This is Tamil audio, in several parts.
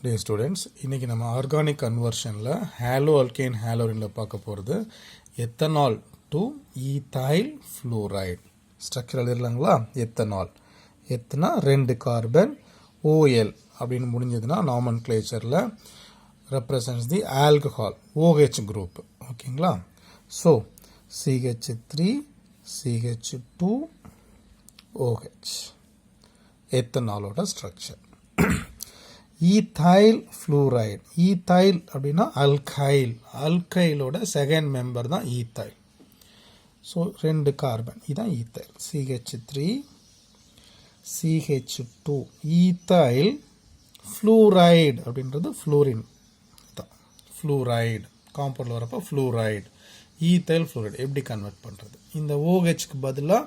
Dear students, இன்னைக்கு நம்ம ஆர்கானிக் கன்வர்ஷனில் ஹேலோ அல்கேன் ஹேலோரினில் பார்க்க போகிறது ethanol to ethyl fluoride structure எழுதிடலாங்களா. எத்தனா 2 கார்பன் OL அப்படின்னு முடிஞ்சதுன்னா நாமன்க்ளேச்சரில் represents the alcohol OH group. ஓகேங்களா. ஸோ CH3 CH2 OH எத்தனாலோட ஸ்ட்ரக்சர். ஈத்தைல் ஃப்ளூரைடு, ஈத்தைல் அப்படின்னா அல்கைலோட செகண்ட் மெம்பர் தான் ஈத்தைல். ஸோ 2 கார்பன் இதுதான் ethyl. CH3 CH2 ethyl fluoride அப்படின்றது ஃப்ளூரின் தான். ஃப்ளூரைடு காம்பவுண்டில் வரப்போ ஃப்ளூரைடு, ஈத்தைல் ஃப்ளூரைடு எப்படி கன்வெர்ட் பண்ணுறது. இந்த OHக்கு பதிலாக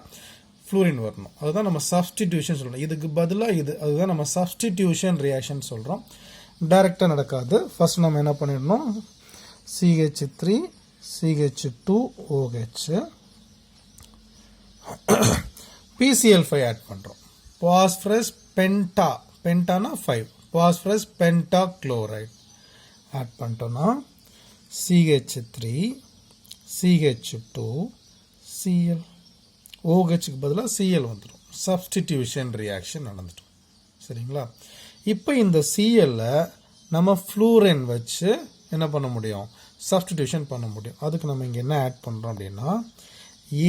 ஃப்ளூரின் வரணும், அதுதான் நம்ம சப்ஸ்டிடியூஷன் சொல்கிறோம். இதுக்கு பதிலாக அதுதான் நம்ம சப்ஸ்டிடியூஷன் ரியாக்ஷன் சொல்கிறோம். டைரெக்டாக நடக்காது. ஃபர்ஸ்ட் நம்ம என்ன பண்ணிடணும், CH3 CH2 OH PCl5 add பண்ணுறோம். பாஸ்பரஸ் பென்டானா 5 பாஸ்பரஸ் பென்டா குளோரைடு ஆட் பண்ணிட்டோன்னா CH3 CH2 Cl, OHக்கு பதிலாக Cl வந்துடும். சப்ஸ்டிடியூஷன் ரியாக்ஷன் நடந்துட்டோம். சரிங்களா. இப்போ இந்த Cl நம்ம ஃப்ளூரின் வச்சு என்ன பண்ண முடியும், சப்ஸ்டிடியூஷன் பண்ண முடியும். அதுக்கு நம்ம இங்கே என்ன ஆட் பண்ணுறோம் அப்படின்னா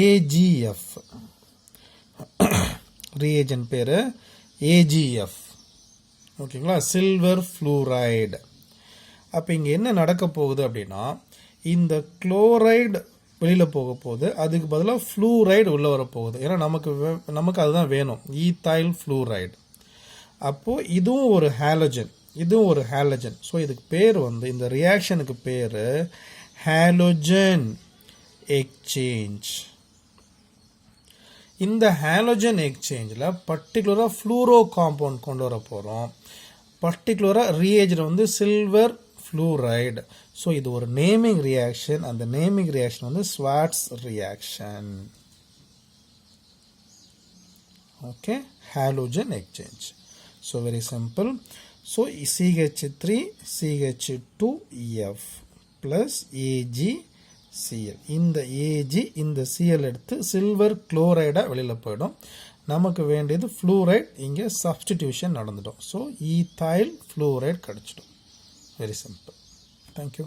AgF, ரியேஜன் பேர் AgF. ஓகேங்களா, சில்வர் ஃப்ளூரைடு. அப்போ இங்கே என்ன நடக்க போகுது அப்படின்னா, இந்த குளோரைடு வெளியில் போக போகுது, அதுக்கு பதிலாக ஃப்ளூரைடு உள்ளே வரப்போகுது. ஏன்னா நமக்கு அதுதான் வேணும், ஈத்தைல் ஃப்ளூரைடு. அப்போது இதுவும் ஒரு ஹேலோஜன், ஸோ இதுக்கு பேர் இந்த ரியாக்ஷனுக்கு பேர் ஹேலோஜன் எக்ஸ்சேஞ்ச். இந்த ஹேலோஜன் எக்ஸ்சேஞ்சில் பர்டிகுலராக ஃப்ளூரோ காம்பவுண்ட் கொண்டு வர போகிறோம். பர்டிகுலராக ரியேஜன் சில்வர் ஃப்ளூரைடு. ஸோ இது ஒரு நேமிங் ரியாக்ஷன். அந்த naming reaction Swarts reaction. Okay, halogen exchange. So very simple. So CH3 CH2F plus AgCl. இந்த Ag இந்த Cl எடுத்து சில்வர் குளோரைடாக வெளியில் போயிடும். நமக்கு வேண்டியது ஃப்ளூரைடு, இங்கே சப்ஸ்டிடியூஷன் நடந்துடும். ஸோ ஈத்தைல் ஃப்ளூரைடு கிடச்சிடும். Very simple. Thank you.